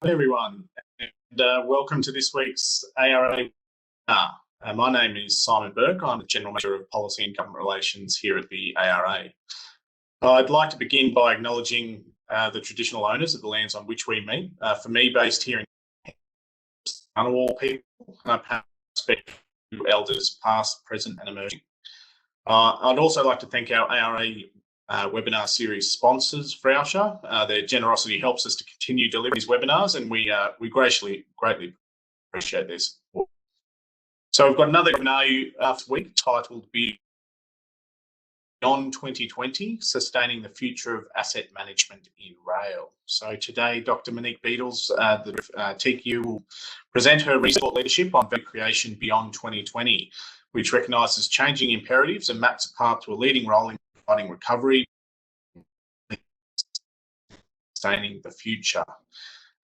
Hello everyone, and welcome to this week's ARA webinar. My name is Simon Burke. I'm the General Manager of Policy and Government Relations here at the ARA. I'd like to begin by acknowledging the traditional owners of the lands on which we meet. For me, based here in Ngunnawal people, and I pay respect to elders past, present and emerging. I'd also like to thank our ARA webinar series sponsors, Frauscher. Their generosity helps us to continue delivering these webinars, and we greatly appreciate this. So we've got another webinar this week titled Beyond 2020, Sustaining the Future of Asset Management in Rail. So today, Dr Monique Beedles, the TQ, will present her research leadership on value creation beyond 2020, which recognises changing imperatives and maps a path to a leading role in providing recovery, sustaining the future.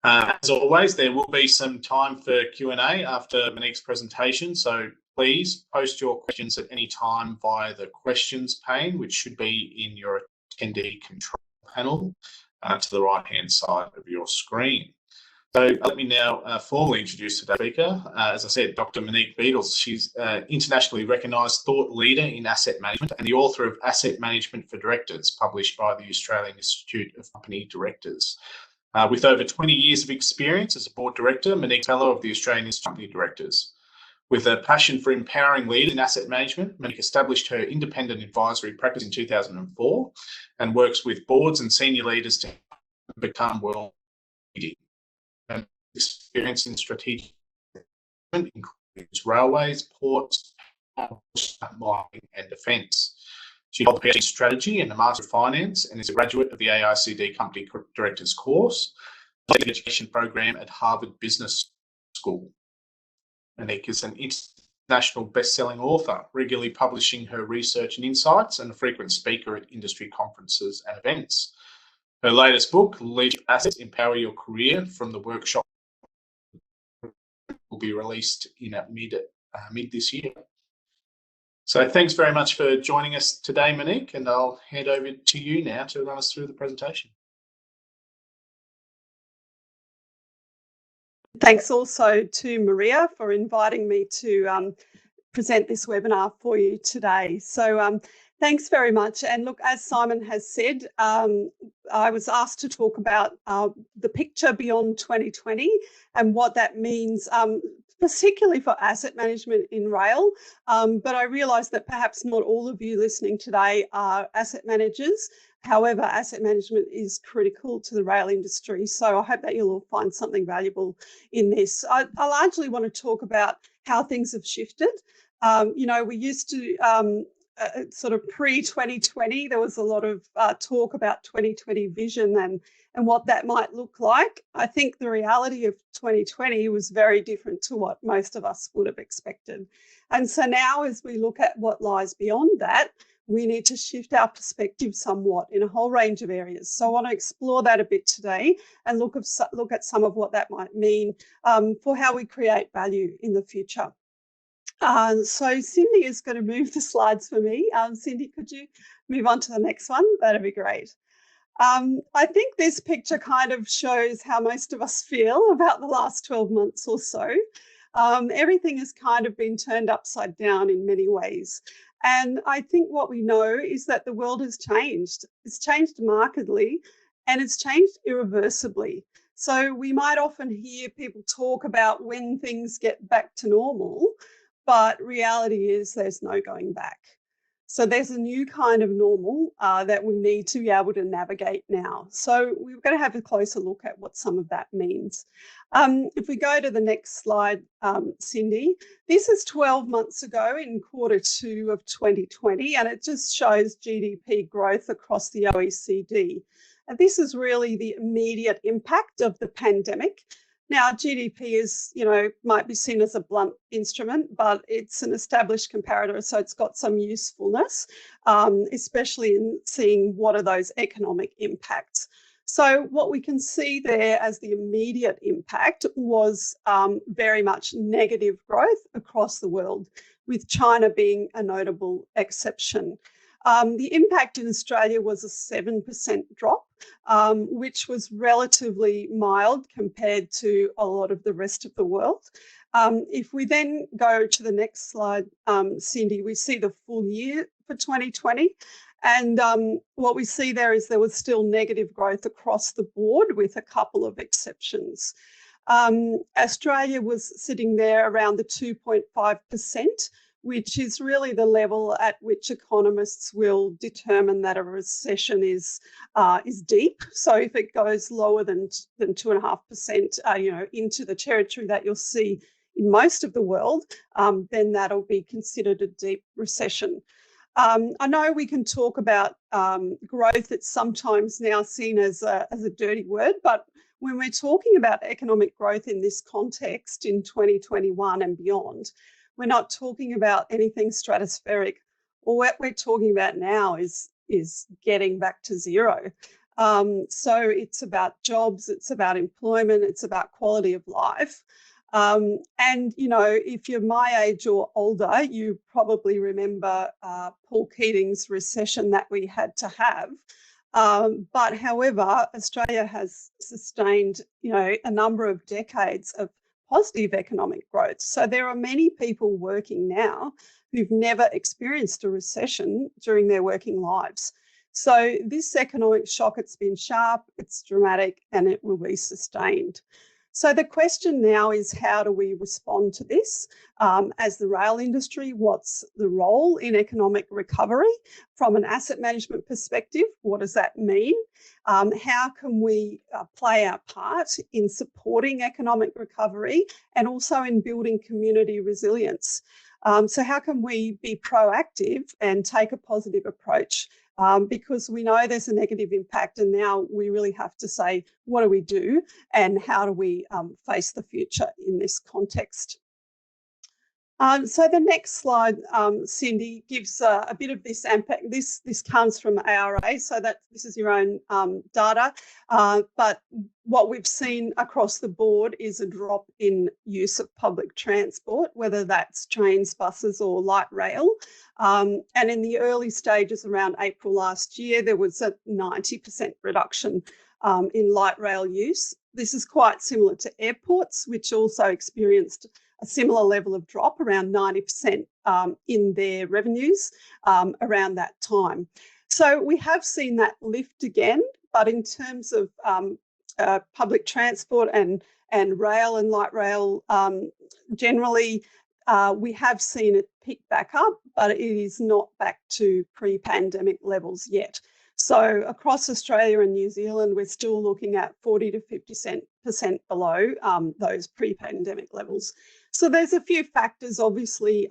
As always, there will be some time for Q&A after Monique's presentation, so please post your questions at any time via the questions pane, which should be in your attendee control panel to the right-hand side of your screen. So let me now formally introduce today's speaker. As I said, Dr Monique Beedles. She's an internationally recognised thought leader in asset management and the author of Asset Management for Directors, published by the Australian Institute of Company Directors. With over 20 years of experience as a board director, Monique Fellow of the Australian Institute of Company Directors. With a passion for empowering leaders in asset management, Monique established her independent advisory practice in 2004 and works with boards and senior leaders to become world leading. Experience in strategic management includes railways, ports, mining and defence. She holds a PhD in strategy and a Master of Finance and is a graduate of the FAICD Company Directors course, the education program at Harvard Business School. Monique is an international best-selling author, regularly publishing her research and insights, and a frequent speaker at industry conferences and events. Her latest book, Leadership Assets, Empower Your Career, from the workshop, will be released in mid this year. So thanks very much for joining us today, Monique, and I'll hand over to you now to run us through the presentation. Thanks also to Maria for inviting me to present this webinar for you today. So thanks very much. And look, as Simon has said, I was asked to talk about the picture beyond 2020 and what that means, particularly for asset management in rail. But I realise that perhaps not all of you listening today are asset managers. However, asset management is critical to the rail industry. So I hope that you'll all find something valuable in this. I largely want to talk about how things have shifted. We used to sort of pre-2020, there was a lot of talk about 2020 vision and what that might look like. I think the reality of 2020 was very different to what most of us would have expected. And so now as we look at what lies beyond that, we need to shift our perspective somewhat in a whole range of areas. So I want to explore that a bit today and look at some of what that might mean for how we create value in the future. So Cindy is going to move the slides for me. Cindy, could you move on to the next one? That'd be great. I think this picture kind of shows how most of us feel about the last 12 months or so. Everything has kind of been turned upside down in many ways. And I think what we know is that the world has changed. It's changed markedly and it's changed irreversibly. So we might often hear people talk about when things get back to normal, but reality is there's no going back. So there's a new kind of normal that we need to be able to navigate now. So we're going to have a closer look at what some of that means. If we go to the next slide, Cindy, this is 12 months ago in Q2 of 2020, and it just shows GDP growth across the OECD. And this is really the immediate impact of the pandemic. Now, GDP is, might be seen as a blunt instrument, but it's an established comparator, so it's got some usefulness, especially in seeing what are those economic impacts. So what we can see there as the immediate impact was very much negative growth across the world, with China being a notable exception. The impact in Australia was a 7% drop, which was relatively mild compared to a lot of the rest of the world. If we then go to the next slide, Cindy, we see the full year for 2020. And what we see there is there was still negative growth across the board with a couple of exceptions. Australia was sitting there around the 2.5%, which is really the level at which economists will determine that a recession is deep. So if it goes lower than 2.5%, into the territory that you'll see in most of the world, then that'll be considered a deep recession. I know we can talk about growth. It's sometimes now seen as a dirty word, but when we're talking about economic growth in this context in 2021 and beyond, we're not talking about anything stratospheric. All what we're talking about now is getting back to zero. So it's about jobs, it's about employment, it's about quality of life. And, if you're my age or older, you probably remember Paul Keating's recession that we had to have. But however, Australia has sustained, a number of decades of positive economic growth. So there are many people working now who've never experienced a recession during their working lives. So this economic shock, it's been sharp, it's dramatic, and it will be sustained. So the question now is, how do we respond to this? As the rail industry, what's the role in economic recovery? From an asset management perspective, what does that mean? How can we play our part in supporting economic recovery and also in building community resilience? So how can we be proactive and take a positive approach? Because we know there's a negative impact, and now we really have to say, what do we do and how do we face the future in this context? So the next slide, Cindy, gives a bit of this impact. This comes from ARA, so that this is your own data. But what we've seen across the board is a drop in use of public transport, whether that's trains, buses, or light rail. And in the early stages around April last year, there was a 90% reduction in light rail use. This is quite similar to airports, which also experienced a similar level of drop, around 90% in their revenues around that time. So we have seen that lift again, but in terms of public transport and rail and light rail generally, we have seen it pick back up, but it is not back to pre-pandemic levels yet. So across Australia and New Zealand, we're still looking at 40 to 50% below those pre-pandemic levels. So there's a few factors obviously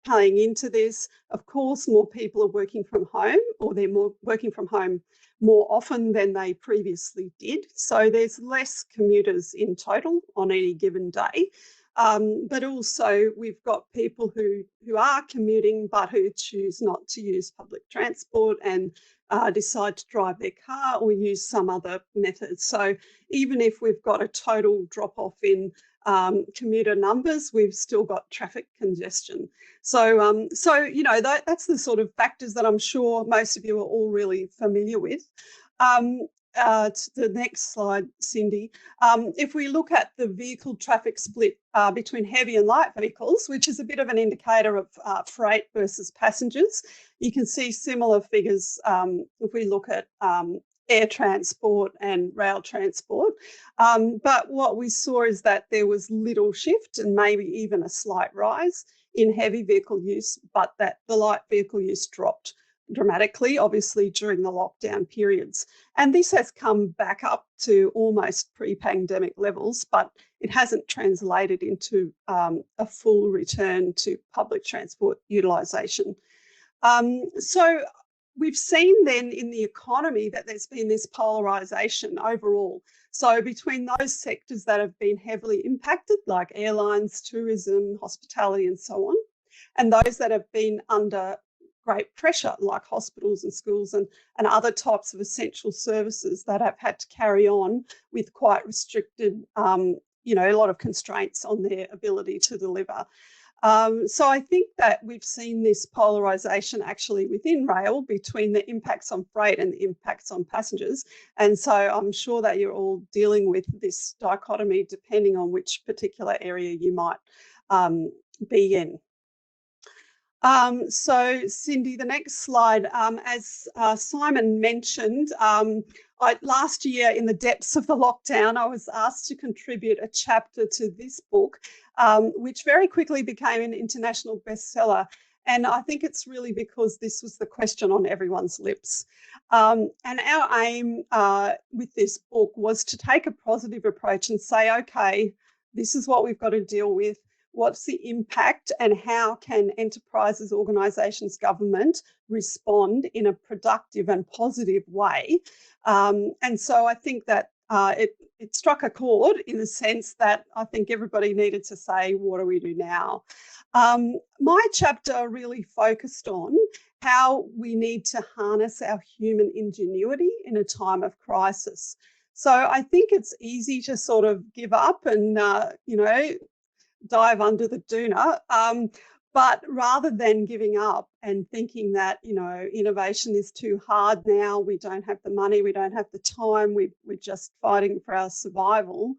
playing into this. Of course, more people are working from home, or they're working from home more often than they previously did. So there's less commuters in total on any given day. But also we've got people who are commuting but who choose not to use public transport and decide to drive their car or use some other method. So even if we've got a total drop-off in commuter numbers, we've still got traffic congestion. So that's the sort of factors that I'm sure most of you are all really familiar with. To the next slide, Cindy. If we look at the vehicle traffic split between heavy and light vehicles, which is a bit of an indicator of freight versus passengers, you can see similar figures if we look at air transport and rail transport. But what we saw is that there was little shift and maybe even a slight rise in heavy vehicle use, but that the light vehicle use dropped dramatically, obviously, during the lockdown periods. And this has come back up to almost pre-pandemic levels, but it hasn't translated into a full return to public transport utilisation. So we've seen then in the economy that there's been this polarisation overall. So between those sectors that have been heavily impacted, like airlines, tourism, hospitality, and so on, and those that have been under great pressure, like hospitals and schools and other types of essential services that have had to carry on with quite restricted, a lot of constraints on their ability to deliver. So I think that we've seen this polarisation actually within rail between the impacts on freight and the impacts on passengers. And so I'm sure that you're all dealing with this dichotomy depending on which particular area you might be in. So Cindy, the next slide, as Simon mentioned, last year in the depths of the lockdown, I was asked to contribute a chapter to this book, which very quickly became an international bestseller. And I think it's really because this was the question on everyone's lips. And our aim with this book was to take a positive approach and say, okay, this is what we've got to deal with. What's the impact and how can enterprises, organisations, government respond in a productive and positive way? And so I think that it struck a chord in the sense that I think everybody needed to say, what do we do now? My chapter really focused on how we need to harness our human ingenuity in a time of crisis. So I think it's easy to sort of give up and, dive under the doona. But rather than giving up and thinking that, innovation is too hard now, we don't have the money, we don't have the time, we're just fighting for our survival.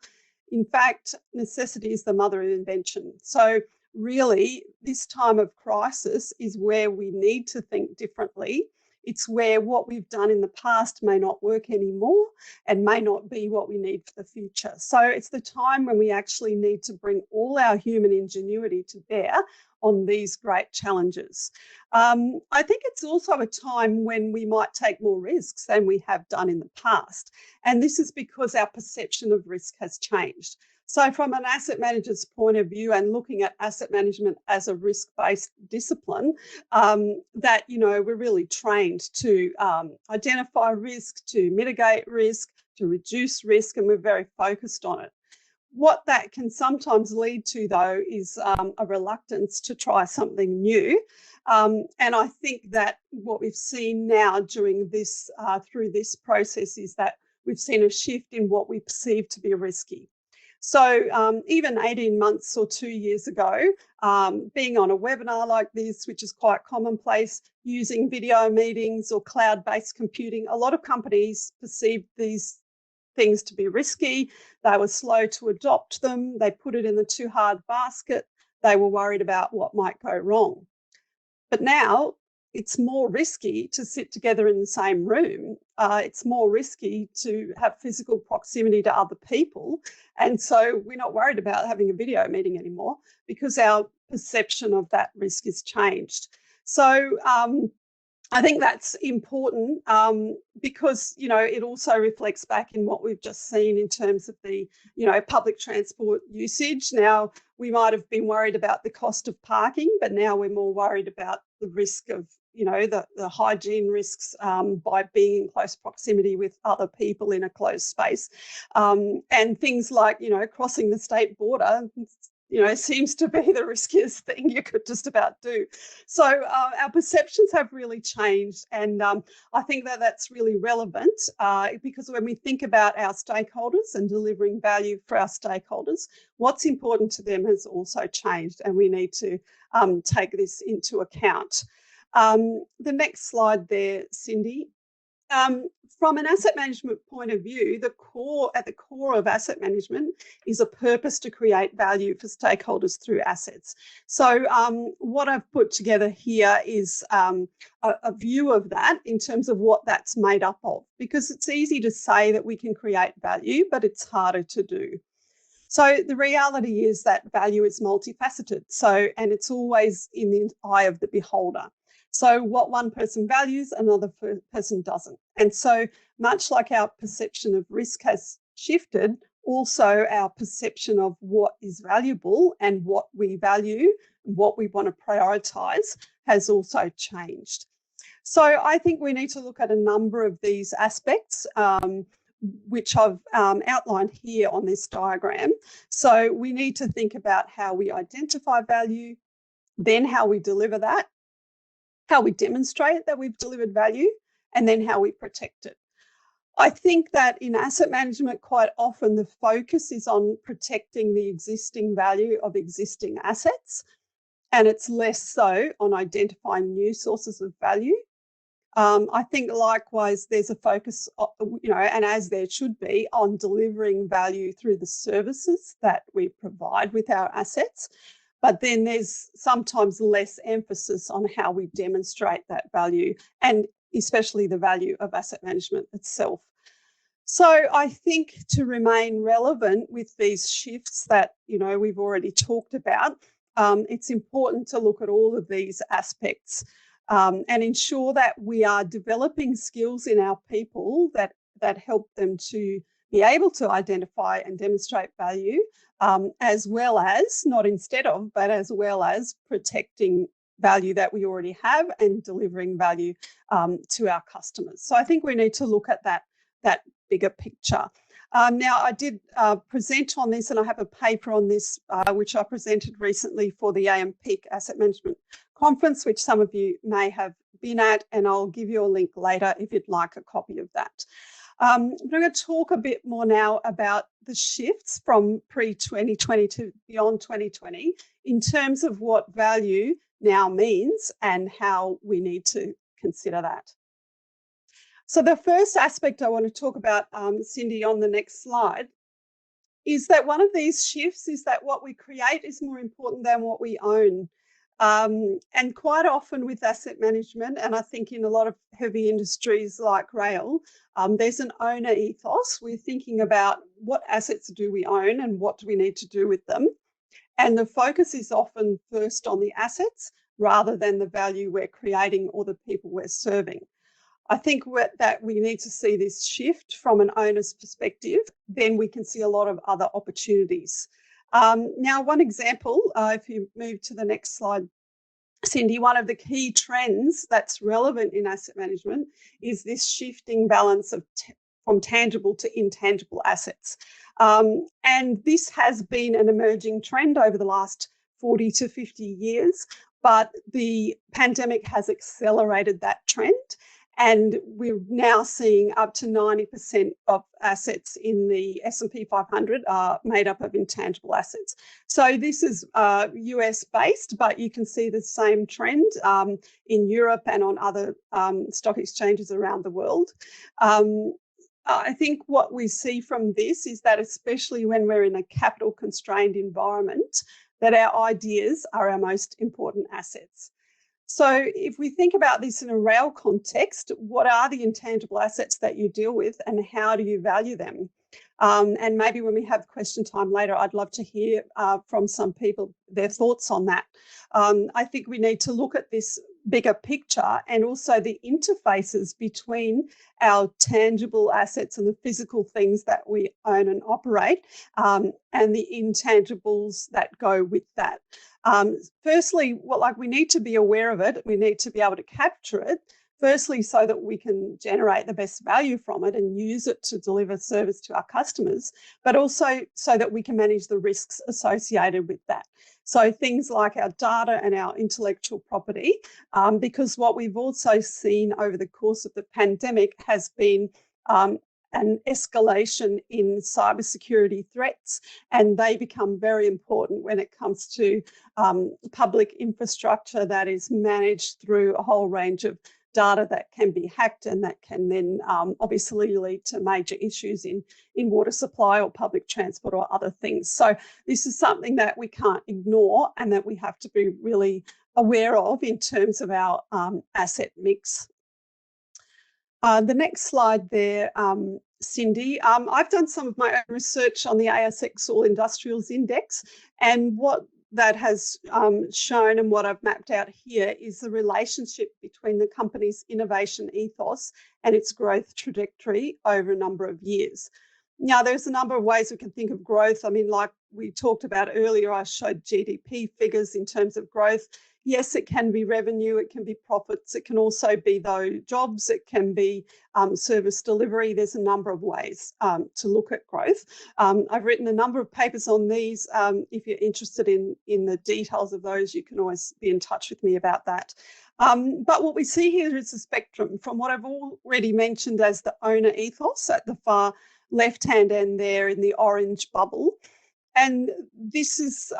In fact, necessity is the mother of invention. So really, this time of crisis is where we need to think differently. It's where what we've done in the past may not work anymore and may not be what we need for the future. So it's the time when we actually need to bring all our human ingenuity to bear on these great challenges. I think it's also a time when we might take more risks than we have done in the past. And this is because our perception of risk has changed. So from an asset manager's point of view and looking at asset management as a risk-based discipline, that, we're really trained to identify risk, to mitigate risk, to reduce risk, and we're very focused on it. What that can sometimes lead to, though, is a reluctance to try something new. And I think that what we've seen now during this, through this process is that we've seen a shift in what we perceive to be risky. So even 18 months or 2 years ago, being on a webinar like this, which is quite commonplace, using video meetings or cloud-based computing, a lot of companies perceived these things to be risky. They were slow to adopt them. They put it in the too hard basket. They were worried about what might go wrong. But now it's more risky to sit together in the same room. It's more risky to have physical proximity to other people. And so we're not worried about having a video meeting anymore because our perception of that risk has changed. So I think that's important because, it also reflects back in what we've just seen in terms of the, public transport usage. Now, we might have been worried about the cost of parking, but now we're more worried about the risk of, the hygiene risks by being in close proximity with other people in a closed space. And things like, crossing the state border, seems to be the riskiest thing you could just about do. So our perceptions have really changed. And I think that that's really relevant because when we think about our stakeholders and delivering value for our stakeholders, what's important to them has also changed, and we need to take this into account. The next slide there, Cindy. From an asset management point of view, at the core of asset management is a purpose to create value for stakeholders through assets. So what I've put together here is a view of that in terms of what that's made up of, because it's easy to say that we can create value, but it's harder to do. So the reality is that value is multifaceted. And it's always in the eye of the beholder. So what one person values, another person doesn't. And so much like our perception of risk has shifted, also our perception of what is valuable and what we value, what we want to prioritise has also changed. So I think we need to look at a number of these aspects, which I've outlined here on this diagram. So we need to think about how we identify value, then how we deliver that, how we demonstrate that we've delivered value, and then how we protect it. I think that in asset management, quite often the focus is on protecting the existing value of existing assets. and it's less so on identifying new sources of value. I think likewise there's a focus, and as there should be, on delivering value through the services that we provide with our assets. But then there's sometimes less emphasis on how we demonstrate that value, and especially the value of asset management itself. So I think to remain relevant with these shifts that, we've already talked about, it's important to look at all of these aspects and ensure that we are developing skills in our people that help them to be able to identify and demonstrate value, as well as, not instead of, but as well as protecting value that we already have and delivering value to our customers. So I think we need to look at that bigger picture. Now, I did present on this, and I have a paper on this, which I presented recently for the AMPIC Asset Management Conference, which some of you may have been at, and I'll give you a link later if you'd like a copy of that. I'm going to talk a bit more now about the shifts from pre-2020 to beyond 2020 in terms of what value now means and how we need to consider that. So the first aspect I want to talk about, Cindy, on the next slide, is that one of these shifts is that what we create is more important than what we own. And quite often with asset management, and I think in a lot of heavy industries like rail, there's an owner ethos. We're thinking about what assets do we own and what do we need to do with them. And the focus is often first on the assets rather than the value we're creating or the people we're serving. I think that we need to see this shift from an owner's perspective, then we can see a lot of other opportunities. Now, one example, if you move to the next slide, Cindy, one of the key trends that's relevant in asset management is this shifting balance of from tangible to intangible assets. And this has been an emerging trend over the last 40 to 50 years, but the pandemic has accelerated that trend. And we're now seeing up to 90% of assets in the S&P 500 are made up of intangible assets. So this is US based, but you can see the same trend in Europe and on other stock exchanges around the world. I think what we see from this is that especially when we're in a capital constrained environment, that our ideas are our most important assets. So if we think about this in a rail context, what are the intangible assets that you deal with and how do you value them? And maybe when we have question time later, I'd love to hear from some people their thoughts on that. I think we need to look at this bigger picture and also the interfaces between our tangible assets and the physical things that we own and operate and the intangibles that go with that. Firstly, we need to be aware of it. We need to be able to capture it. Firstly, so that we can generate the best value from it and use it to deliver service to our customers, but also so that we can manage the risks associated with that. So things like our data and our intellectual property, because what we've also seen over the course of the pandemic has been an escalation in cybersecurity threats, and they become very important when it comes to public infrastructure that is managed through a whole range of data that can be hacked and that can then obviously lead to major issues in water supply or public transport or other things. So this is something that we can't ignore and that we have to be really aware of in terms of our asset mix. The next slide there, Cindy. I've done some of my own research on the ASX All Industrials Index, and what that has shown and what I've mapped out here is the relationship between the company's innovation ethos and its growth trajectory over a number of years. Now, there's a number of ways we can think of growth. I mean, like we talked about earlier, I showed GDP figures in terms of growth. Yes, it can be revenue, it can be profits, it can also be though jobs, it can be service delivery. There's a number of ways to look at growth. I've written a number of papers on these. If you're interested in the details of those, you can always be in touch with me about that. But what we see here is a spectrum from what I've already mentioned as the owner ethos at the far left-hand end there in the orange bubble. And this is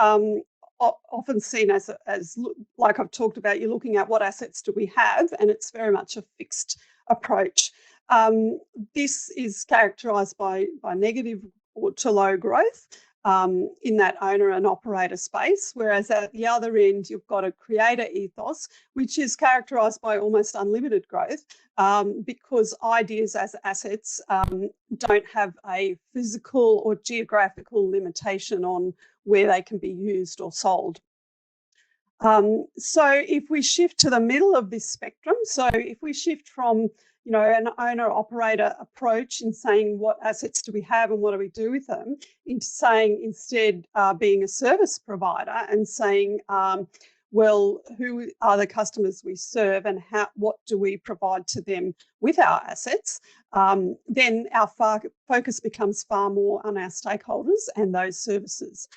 often seen as like I've talked about, you're looking at what assets do we have, and it's very much a fixed approach. This is characterised by negative or to low growth in that owner and operator space, whereas at the other end, you've got a creator ethos, which is characterised by almost unlimited growth because ideas as assets don't have a physical or geographical limitation on where they can be used or sold. So if we shift to the middle of this spectrum, so if we shift from an owner-operator approach in saying what assets do we have and what do we do with them, into saying instead being a service provider and saying, well, who are the customers we serve and what do we provide to them with our assets, then our focus becomes far more on our stakeholders and those services.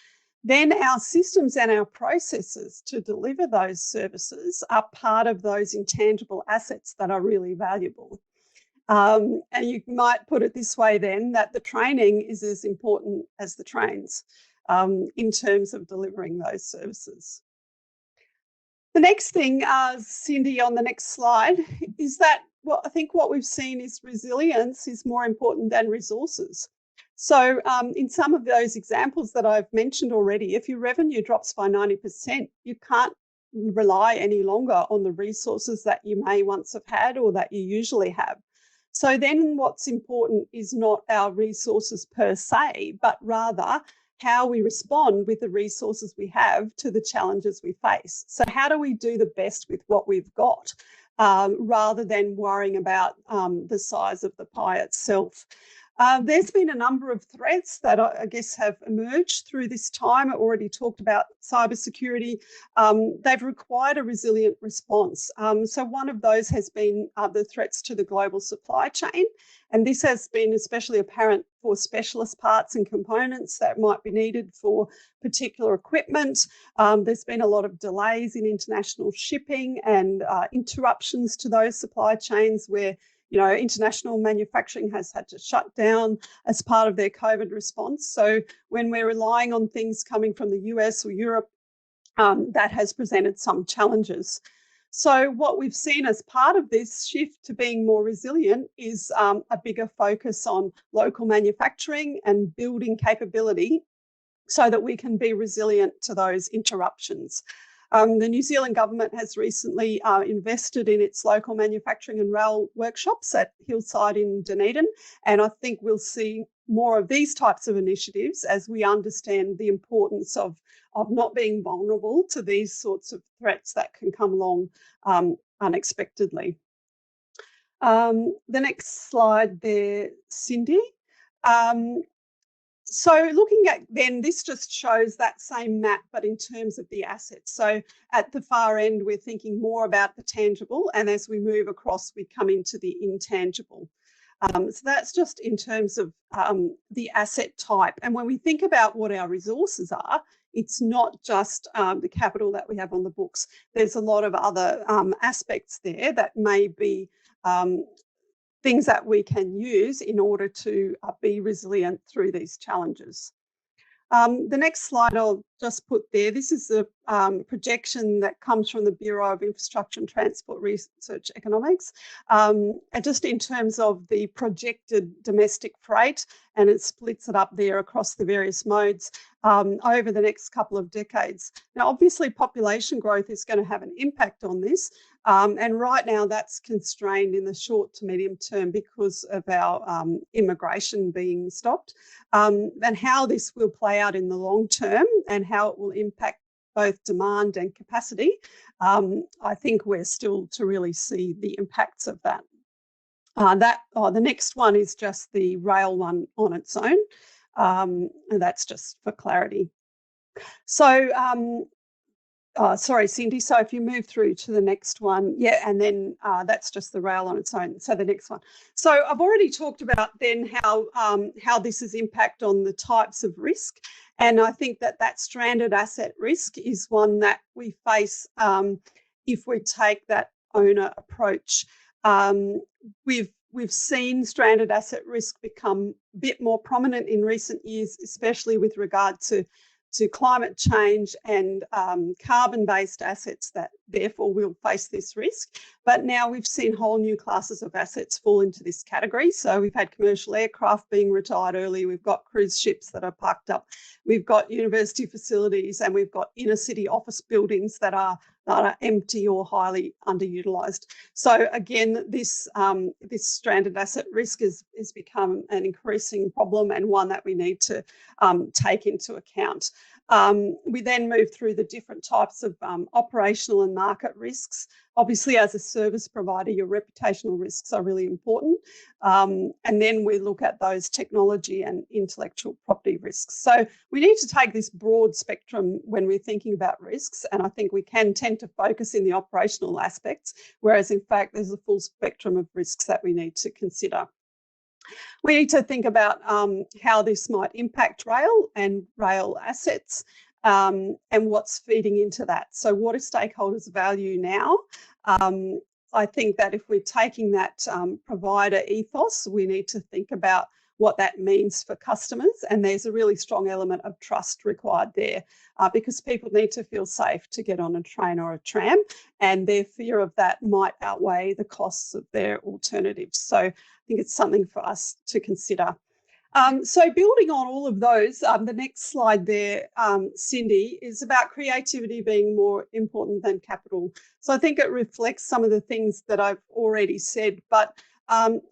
Then our systems and our processes to deliver those services are part of those intangible assets that are really valuable. And you might put it this way then, that the training is as important as the trains in terms of delivering those services. The next thing, Cindy, on the next slide, is that I think what we've seen is resilience is more important than resources. So in some of those examples that I've mentioned already, if your revenue drops by 90%, you can't rely any longer on the resources that you may once have had or that you usually have. So then what's important is not our resources per se, but rather how we respond with the resources we have to the challenges we face. So how do we do the best with what we've got rather than worrying about the size of the pie itself? There's been a number of threats that I guess have emerged through this time. I already talked about cybersecurity. They've required a resilient response. So one of those has been the threats to the global supply chain. And this has been especially apparent for specialist parts and components that might be needed for particular equipment. There's been a lot of delays in international shipping and interruptions to those supply chains where international manufacturing has had to shut down as part of their COVID response. So when we're relying on things coming from the US or Europe, that has presented some challenges. So what we've seen as part of this shift to being more resilient is a bigger focus on local manufacturing and building capability so that we can be resilient to those interruptions. The New Zealand government has recently invested in its local manufacturing and rail workshops at Hillside in Dunedin, and I think we'll see more of these types of initiatives as we understand the importance of not being vulnerable to these sorts of threats that can come along unexpectedly. The next slide there, Cindy. So looking at then, this just shows that same map, but in terms of the assets. So at the far end, we're thinking more about the tangible, and as we move across, we come into the intangible. So that's just in terms of the asset type. And when we think about what our resources are, it's not just the capital that we have on the books. There's a lot of other aspects there that may be things that we can use in order to be resilient through these challenges. The next slide I'll just put there. This is the projection that comes from the Bureau of Infrastructure and Transport Research Economics, and just in terms of the projected domestic freight, and it splits it up there across the various modes over the next couple of decades. Now, obviously, population growth is going to have an impact on this, and right now that's constrained in the short to medium term because of our immigration being stopped, and how this will play out in the long term and how it will impact both demand and capacity. I think we're still to really see the impacts of that. The next one is just the rail one on its own, and that's just for clarity. So, sorry, Cindy, so if you move through to the next one, yeah, and then that's just the rail on its own, so the next one. So I've already talked about then how this has impact on the types of risk, and I think that stranded asset risk is one that we face if we take that owner approach. We've seen stranded asset risk become a bit more prominent in recent years, especially with regard to to climate change and carbon-based assets that therefore will face this risk. But now we've seen whole new classes of assets fall into this category. So we've had commercial aircraft being retired early, we've got cruise ships that are parked up, we've got university facilities, and we've got inner city office buildings that are empty or highly underutilised. So again, this stranded asset risk has become an increasing problem and one that we need to take into account. We then move through the different types of operational and market risks. Obviously, as a service provider, your reputational risks are really important. And then we look at those technology and intellectual property risks. So we need to take this broad spectrum when we're thinking about risks. And I think we can tend to focus in the operational aspects, whereas in fact, there's a full spectrum of risks that we need to consider. We need to think about how this might impact rail and rail assets and what's feeding into that. So what do stakeholders value now? I think that if we're taking that provider ethos, we need to think about what that means for customers. And there's a really strong element of trust required there because people need to feel safe to get on a train or a tram, and their fear of that might outweigh the costs of their alternatives. So I think it's something for us to consider. So building on all of those, the next slide there, Cindy, is about creativity being more important than capital. So I think it reflects some of the things that I've already said, but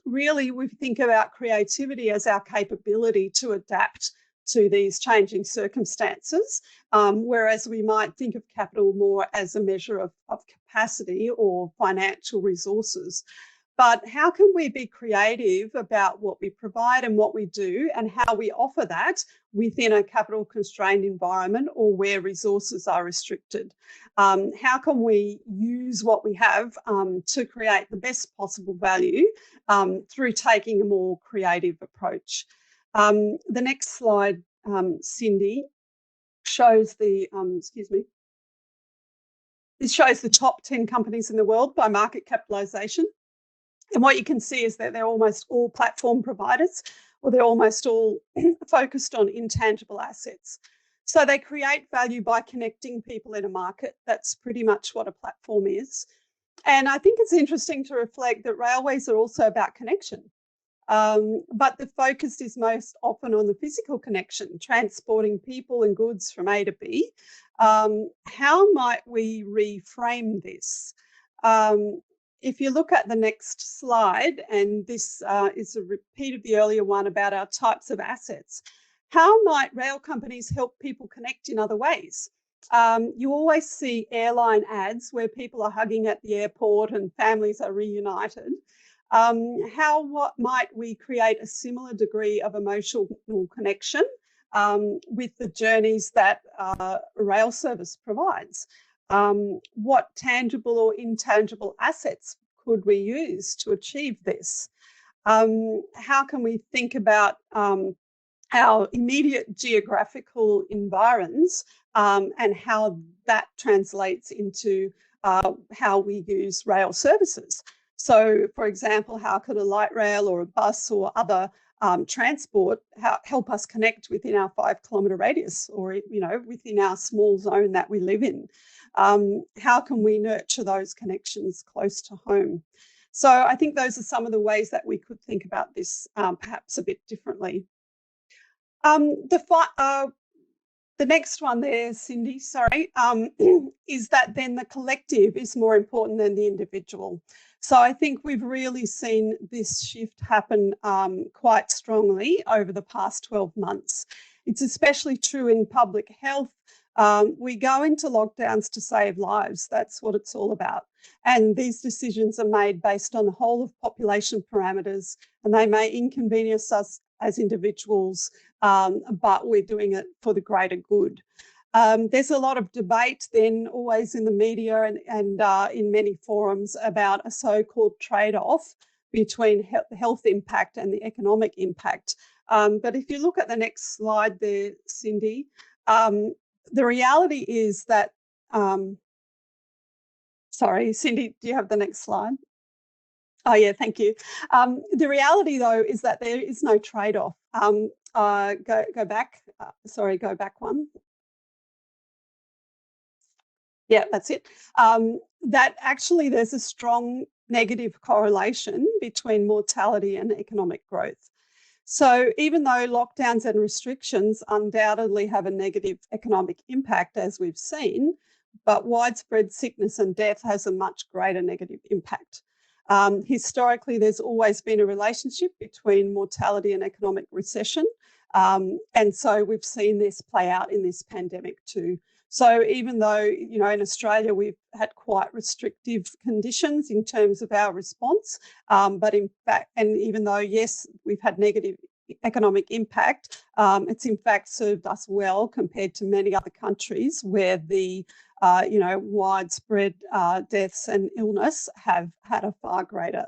really we think about creativity as our capability to adapt to these changing circumstances, whereas we might think of capital more as a measure of capacity or financial resources. But how can we be creative about what we provide and what we do and how we offer that within a capital constrained environment or where resources are restricted? How can we use what we have to create the best possible value through taking a more creative approach? The next slide, Cindy, shows the, this shows the top 10 companies in the world by market capitalisation. And what you can see is that they're almost all platform providers, or they're almost all focused on intangible assets. So they create value by connecting people in a market. That's pretty much what a platform is. And I think it's interesting to reflect that railways are also about connection. But the focus is most often on the physical connection, transporting people and goods from A to B. How might we reframe this? If you look at the next slide, and this is a repeat of the earlier one about our types of assets, how might rail companies help people connect in other ways? You always see airline ads where people are hugging at the airport and families are reunited. What might we create a similar degree of emotional connection with the journeys that rail service provides? What tangible or intangible assets could we use to achieve this? How can we think about our immediate geographical environs and how that translates into how we use rail services? So, for example, how could a light rail or a bus or other transport help us connect within our 5-kilometre radius, or within our small zone that we live in? How can we nurture those connections close to home? So I think those are some of the ways that we could think about this perhaps a bit differently. The next one there, Cindy, sorry, is that then the collective is more important than the individual. So I think we've really seen this shift happen quite strongly over the past 12 months. It's especially true in public health. We go into lockdowns to save lives. That's what it's all about. And these decisions are made based on the whole of population parameters, and they may inconvenience us as individuals, but we're doing it for the greater good. There's a lot of debate then always in the media and in many forums about a so-called trade-off between health impact and the economic impact. But if you look at the next slide there, Cindy, the reality is that, sorry, Cindy, do you have the next slide? Oh, yeah, thank you. The reality, though, is that there is no trade-off. Go back. Sorry, go back one. Yeah, that's it. That actually there's a strong negative correlation between mortality and economic growth. So even though lockdowns and restrictions undoubtedly have a negative economic impact, as we've seen, but widespread sickness and death has a much greater negative impact. Historically, there's always been a relationship between mortality and economic recession. And so we've seen this play out in this pandemic too. So even though, you know, in Australia, we've had quite restrictive conditions in terms of our response, but in fact, and even though, yes, we've had negative economic impact, it's in fact served us well compared to many other countries where the you know, widespread deaths and illness have had a far greater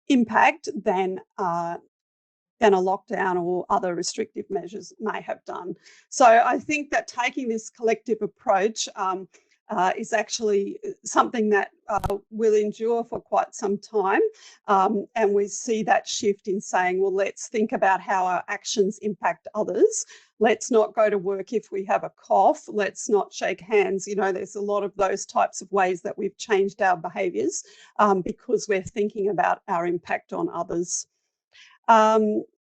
impact than a lockdown or other restrictive measures may have done. So I think that taking this collective approach is actually something that will endure for quite some time. And we see that shift in saying, well, let's think about how our actions impact others. Let's not go to work if we have a cough. Let's not shake hands. You know, there's a lot of those types of ways that we've changed our behaviours because we're thinking about our impact on others.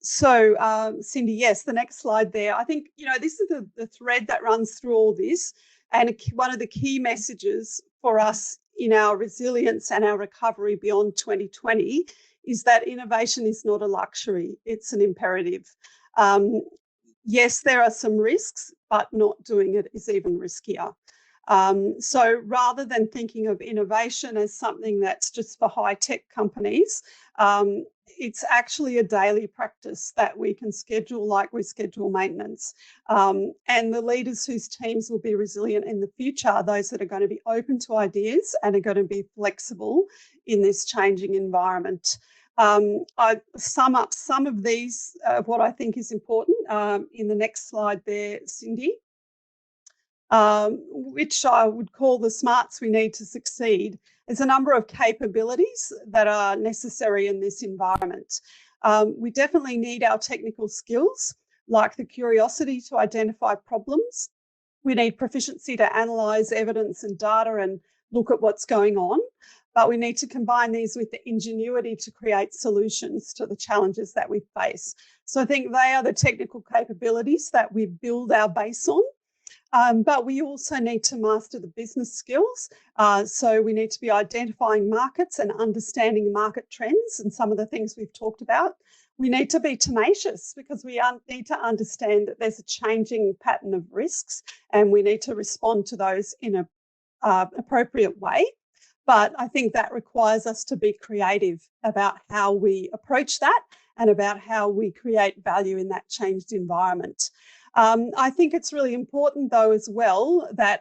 Cindy, yes, the next slide there. I think, you know, this is the thread that runs through all this. And one of the key messages for us in our resilience and our recovery beyond 2020 is that innovation is not a luxury, it's an imperative. Yes, there are some risks, but not doing it is even riskier. So rather than thinking of innovation as something that's just for high-tech companies, it's actually a daily practice that we can schedule like we schedule maintenance. And the leaders whose teams will be resilient in the future are those that are going to be open to ideas and are going to be flexible in this changing environment. I sum up some of these, what I think is important in the next slide there, Cindy. Which I would call the smarts we need to succeed. There's a number of capabilities that are necessary in this environment. We definitely need our technical skills, like the curiosity to identify problems. We need proficiency to analyse evidence and data and look at what's going on. But we need to combine these with the ingenuity to create solutions to the challenges that we face. So I think they are the technical capabilities that we build our base on. But we also need to master the business skills. So we need to be identifying markets and understanding market trends and some of the things we've talked about. We need to be tenacious because we need to understand that there's a changing pattern of risks and we need to respond to those in an appropriate way. But I think that requires us to be creative about how we approach that and about how we create value in that changed environment. I think it's really important, though, as well, that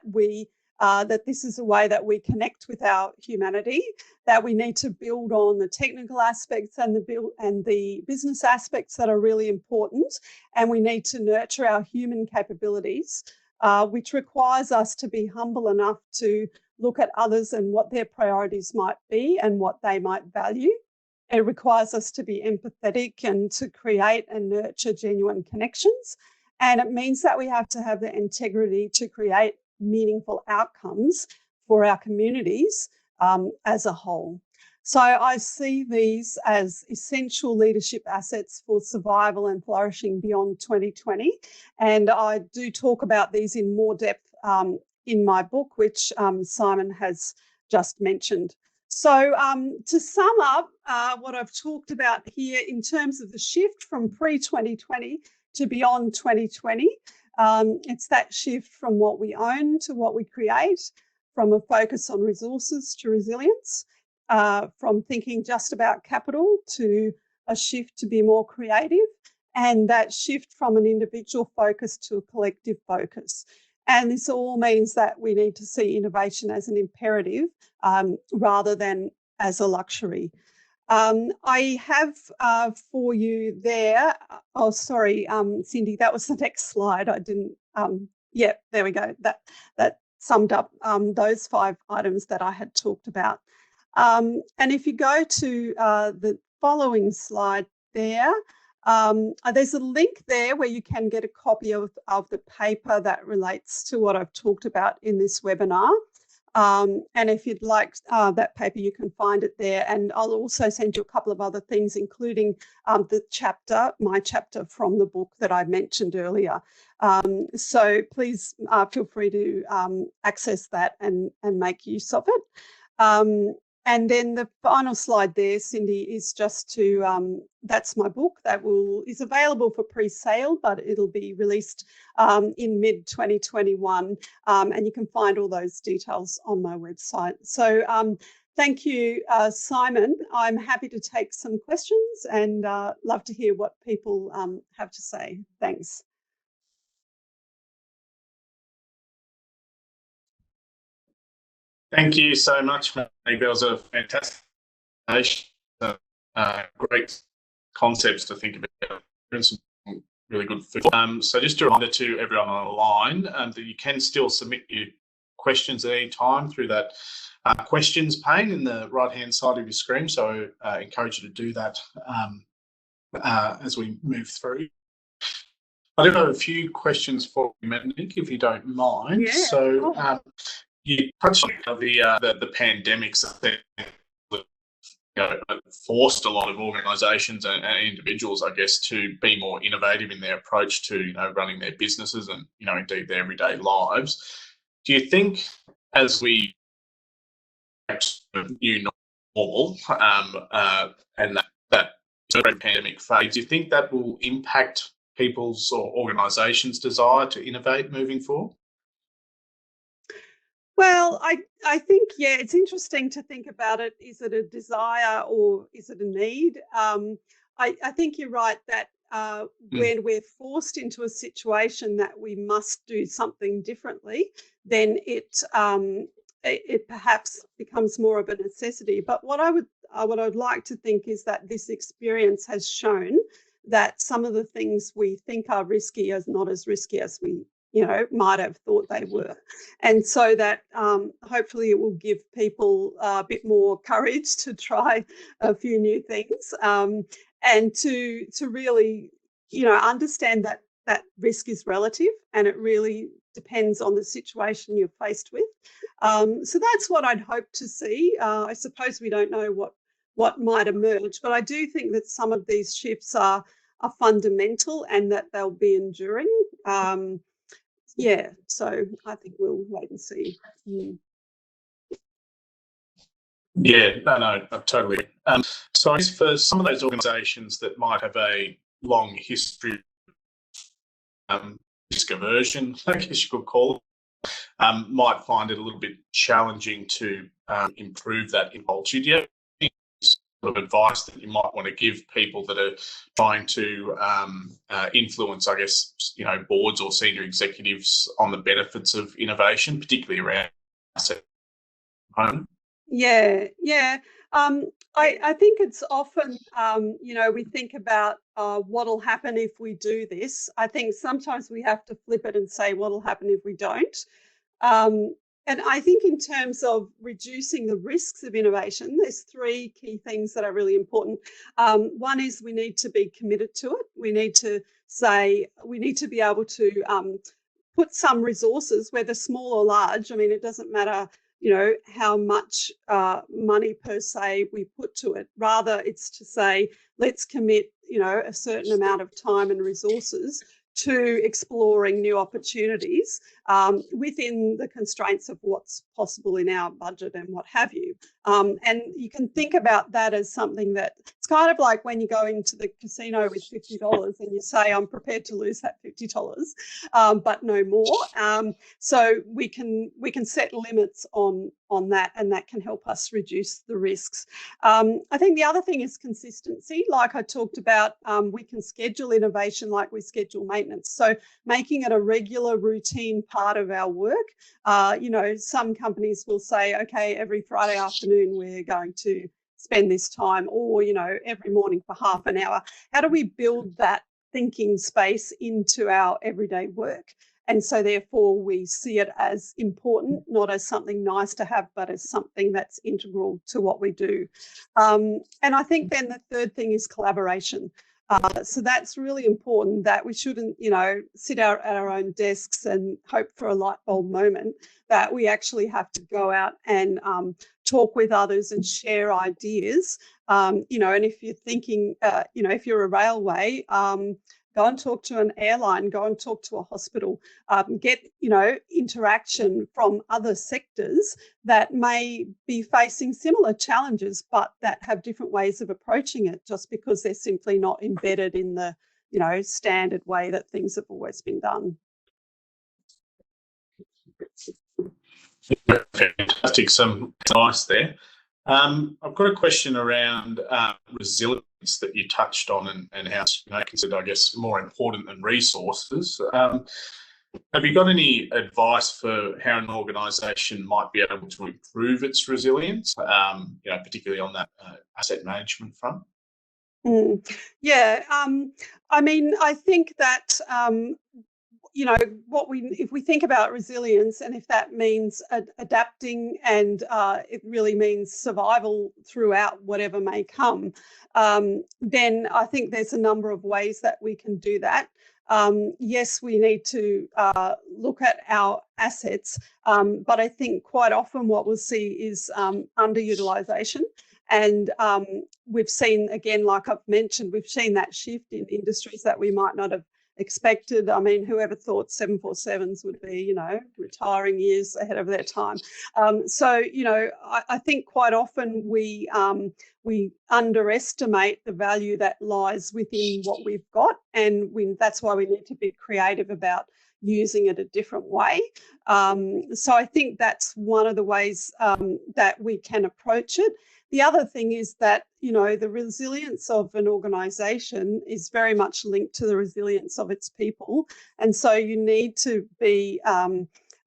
that this is a way that we connect with our humanity, that we need to build on the technical aspects and the business aspects that are really important, and we need to nurture our human capabilities, which requires us to be humble enough to look at others and what their priorities might be and what they might value. It requires us to be empathetic and to create and nurture genuine connections. And it means that we have to have the integrity to create meaningful outcomes for our communities as a whole. So I see these as essential leadership assets for survival and flourishing beyond 2020. And I do talk about these in more depth in my book, which Simon has just mentioned. So to sum up what I've talked about here in terms of the shift from pre-2020 to beyond 2020, it's that shift from what we own to what we create, from a focus on resources to resilience, from thinking just about capital to a shift to be more creative, and that shift from an individual focus to a collective focus. And this all means that we need to see innovation as an imperative rather than as a luxury. I have for you there, oh, sorry, Cindy, that was the next slide. I didn't, yeah, there we go. That summed up those 5 items that I had talked about. And if you go to the following slide there, there's a link there where you can get a copy of the paper that relates to what I've talked about in this webinar. And if you'd like that paper, you can find it there. And I'll also send you a couple of other things, including my chapter from the book that I mentioned earlier. So please feel free to access that and make use of it. And then the final slide there, Cindy, is just to, that's my book that is available for pre-sale, but it'll be released in mid-2021. And you can find all those details on my website. So thank you, Simon. I'm happy to take some questions and love to hear what people have to say. Thanks. Thank you so much, Monique. That was a fantastic presentation. Great concepts to think about. Some really good food. So just a reminder to everyone on the line that you can still submit your questions at any time through that questions pane in the right-hand side of your screen. So I encourage you to do that as we move through. I do have a few questions for you, Monique, if you don't mind. Yeah, so you touched on the pandemics that forced a lot of organisations and individuals, I guess, to be more innovative in their approach to running their businesses and indeed their everyday lives. Do you think as we new normal and that pandemic phase, do you think that will impact people's or organisations' desire to innovate moving forward? Well, I think, yeah, it's interesting to think about it. Is it a desire or is it a need? I think you're right that when we're forced into a situation that we must do something differently, then it perhaps becomes more of a necessity. But what I would like to think is that this experience has shown that some of the things we think are risky are not as risky as we might have thought they were. And so that hopefully it will give people a bit more courage to try a few new things and to really, understand that risk is relative and it really depends on the situation you're faced with. So that's what I'd hope to see. I suppose we don't know what might emerge, but I do think that some of these shifts are fundamental and that they'll be enduring. Yeah, so I think we'll wait and see. Yeah, no, totally. So I guess for some of those organisations that might have a long history of risk aversion, I guess you could call it, might find it a little bit challenging to improve that in culture. Do you have any sort of advice that you might want to give people that are trying to influence, I guess, boards or senior executives on the benefits of innovation, particularly around asset component? Yeah. I think it's often, we think about what'll happen if we do this. I think sometimes we have to flip it and say what'll happen if we don't. And I think in terms of reducing the risks of innovation, there's three key things that are really important. One is we need to be committed to it. We need to be able to put some resources, whether small or large. I mean, it doesn't matter, how much money per se we put to it. Rather, it's to say, let's commit, a certain amount of time and resources to exploring new opportunities within the constraints of what's possible in our budget and what have you. And you can think about that as something that it's kind of like when you go into the casino with $50 and you say, I'm prepared to lose that $50, but no more. So we can set limits on that, and that can help us reduce the risks. I think the other thing is consistency. Like I talked about, we can schedule innovation like we schedule maintenance. So making it a regular routine part of our work. Some companies will say, okay, every Friday afternoon we're going to spend this time, or, every morning for half an hour. How do we build that thinking space into our everyday work? And so therefore we see it as important, not as something nice to have, but as something that's integral to what we do. And I think then the third thing is collaboration. So that's really important, that we shouldn't, sit at our own desks and hope for a light bulb moment, that we actually have to go out and talk with others and share ideas. And if you're thinking, if you're a railway, go and talk to an airline, go and talk to a hospital, get, interaction from other sectors that may be facing similar challenges, but that have different ways of approaching it, just because they're simply not embedded in the, standard way that things have always been done. Fantastic, some advice there. I've got a question around resilience that you touched on, and how it's considered, I guess, more important than resources. Have you got any advice for how an organisation might be able to improve its resilience, particularly on that asset management front? Yeah, I think that if we think about resilience, and if that means adapting, and it really means survival throughout whatever may come, then I think there's a number of ways that we can do that. Yes, we need to look at our assets, but I think quite often what we'll see is underutilisation. And we've seen, again, like I've mentioned, we've seen that shift in industries that we might not have expected. I mean, whoever thought 747s would be, retiring years ahead of their time. I think quite often we underestimate the value that lies within what we've got, and that's why we need to be creative about using it a different way. So I think that's one of the ways that we can approach it. The other thing is that, the resilience of an organisation is very much linked to the resilience of its people. And so you need to be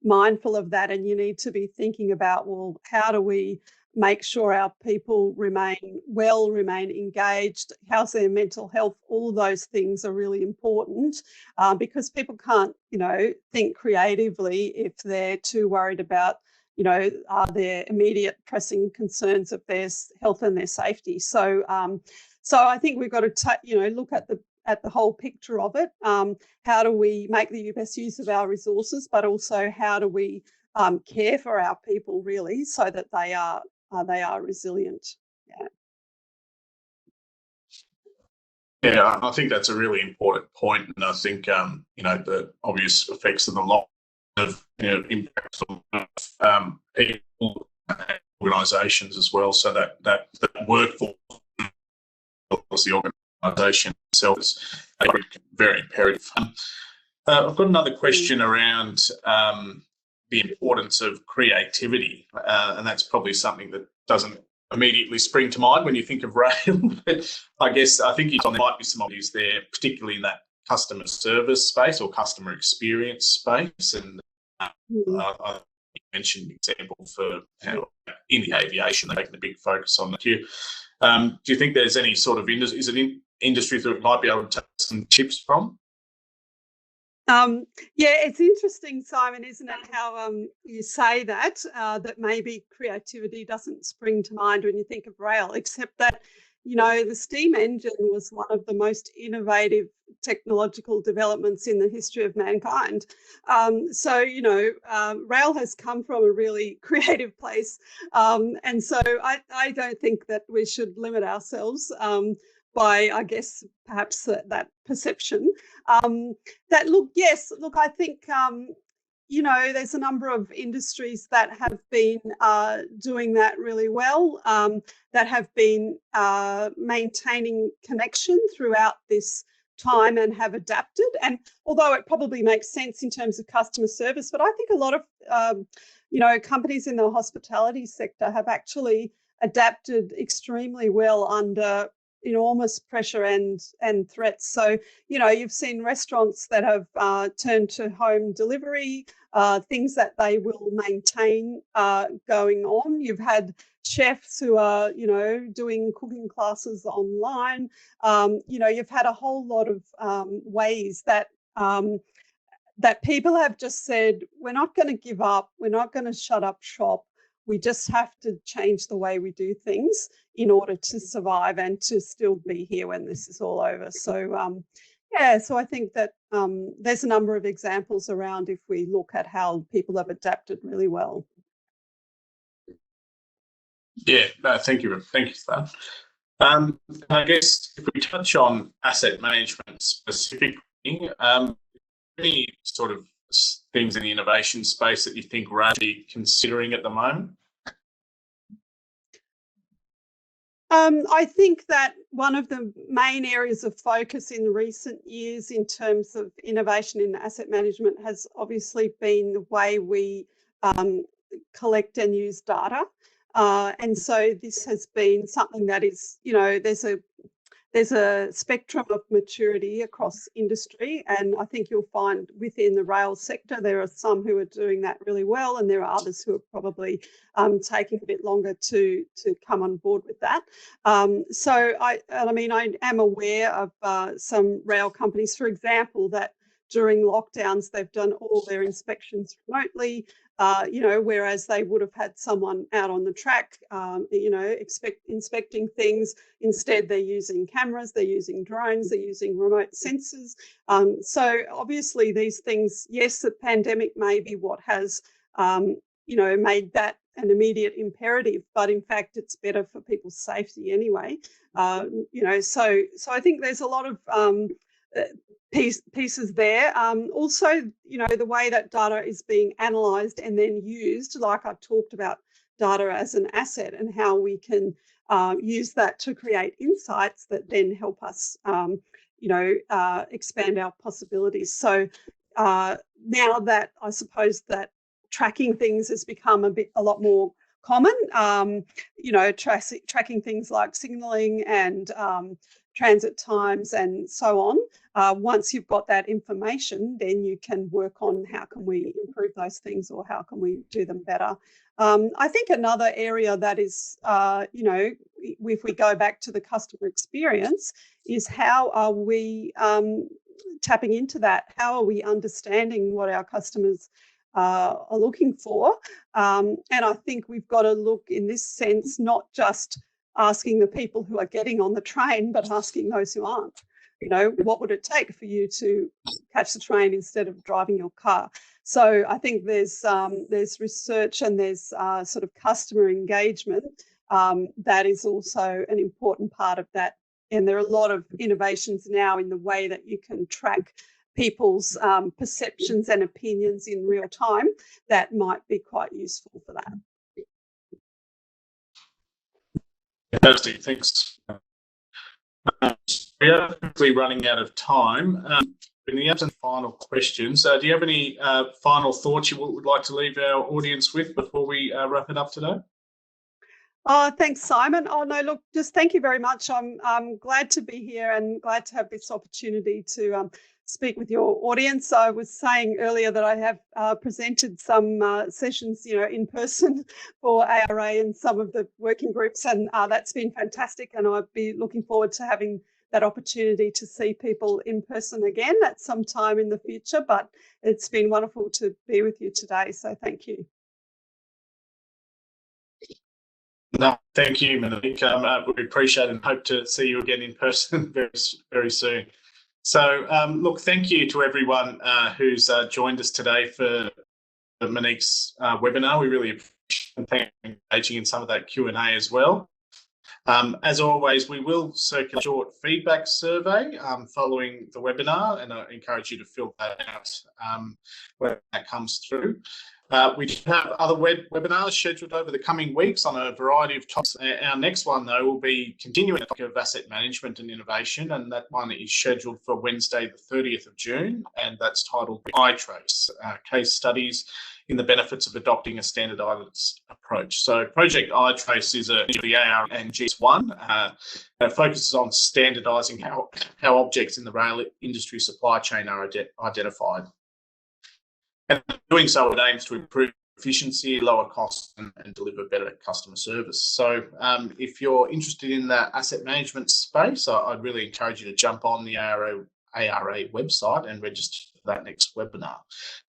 mindful of that, and you need to be thinking about, well, how do we make sure our people remain well, remain engaged? How's their mental health? All those things are really important, because people can't, think creatively if they're too worried about, are their immediate pressing concerns of their health and their safety. So I think we've got to look at the whole picture of it. How do we make the best use of our resources, but also how do we care for our people, really, so that they are resilient. Yeah, I think that's a really important point, and I think the obvious effects of the loss of impacts on people, organisations as well. So that workforce, the organisation itself, is very imperative. I've got another question around the importance of creativity, and that's probably something that doesn't immediately spring to mind when you think of rail. But I think there might be some obvious there, particularly in that customer service space or customer experience space. And I mentioned an example for how in the aviation they're making a big focus on that here. Do you think there's any sort of industries that we might be able to take some tips from? It's interesting, Simon, isn't it, how you say that maybe creativity doesn't spring to mind when you think of rail, except that, the steam engine was one of the most innovative technological developments in the history of mankind. Rail has come from a really creative place. And so I don't think that we should limit ourselves by, I guess, perhaps that perception. I think, there's a number of industries that have been doing that really well, that have been maintaining connection throughout this time and have adapted. And although it probably makes sense in terms of customer service, but I think a lot of, companies in the hospitality sector have actually adapted extremely well under enormous pressure and threats. So, you've seen restaurants that have turned to home delivery, things that they will maintain going on. You've had chefs who are, doing cooking classes online. You've had a whole lot of ways that that people have just said, we're not going to give up, we're not going to shut up shop. we just have to change the way we do things in order to survive and to still be here when this is all over. So yeah, so I think that there's a number of examples around if we look at how people have adapted really well. Yeah, no, thank you for that. I guess if we touch on asset management specifically, any sort of things in the innovation space that you think we're actually considering at the moment? I think that one of the main areas of focus in recent years in terms of innovation in asset management has obviously been the way we collect and use data. And so this has been something that is, you know, there's a spectrum of maturity across industry, and I think you'll find within the rail sector there are some who are doing that really well, and there are others who are probably taking a bit longer to come on board with that. So I am aware of some rail companies, for example, that during lockdowns they've done all their inspections remotely. You know, whereas they would have had someone out on the track, you know, inspecting things. Instead, they're using cameras, they're using drones, they're using remote sensors. So obviously these things, yes, the pandemic may be what has, you know, made that an immediate imperative, but in fact, it's better for people's safety anyway. You know, so I think there's a lot of pieces there. Also, you know, the way that data is being analysed and then used, like I've talked about data as an asset and how we can use that to create insights that then help us, you know, expand our possibilities. So now that I suppose that tracking things has become a lot more common, you know, tracking things like signalling and transit times and so on. Once you've got that information, then you can work on how can we improve those things or how can we do them better. I think another area that is, you know, if we go back to the customer experience, is how are we tapping into that? How are we understanding what our customers are looking for? And I think we've got to look in this sense, not just asking the people who are getting on the train, but asking those who aren't. You know, what would it take for you to catch the train instead of driving your car? So I think there's research and there's sort of customer engagement that is also an important part of that. And there are a lot of innovations now in the way that you can track people's perceptions and opinions in real time that might be quite useful for that. Fantastic, thanks. We are quickly running out of time. In the absence of final questions, do you have any final thoughts you would like to leave our audience with before we wrap it up today? Oh, thanks, Simon. Oh, no, look, just thank you very much. I'm glad to be here and glad to have this opportunity to speak with your audience. I was saying earlier that I have presented some sessions, you know, in person for ARA and some of the working groups, and that's been fantastic. And I'd be looking forward to having that opportunity to see people in person again at some time in the future. But it's been wonderful to be with you today. So thank you. No, thank you, Monique. We appreciate it and hope to see you again in person very, very soon. So, look, thank you to everyone who's joined us today for Monique's webinar. We really appreciate and thank you for engaging in some of that Q&A as well. As always, we will circulate a short feedback survey following the webinar, and I encourage you to fill that out when that comes through. We do have other webinars scheduled over the coming weeks on a variety of topics. Our next one, though, will be continuing the topic of asset management and innovation, and that one is scheduled for Wednesday, the 30th of June, and that's titled iTrace, Case Studies in the Benefits of Adopting a Standardised Approach. So Project iTrace is the AR and GS1. It focuses on standardising how objects in the rail industry supply chain are identified. And doing so, it aims to improve efficiency, lower costs, and deliver better customer service. So if you're interested in that asset management space, I'd really encourage you to jump on the ARA website and register for that next webinar.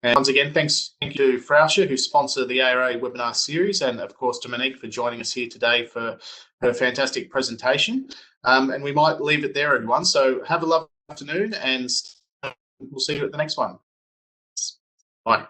And once again, thank you to Frauscher, who sponsored the ARA webinar series, and of course to Monique for joining us here today for her fantastic presentation. And we might leave it there, everyone. So have a lovely afternoon, and we'll see you at the next one. Bye.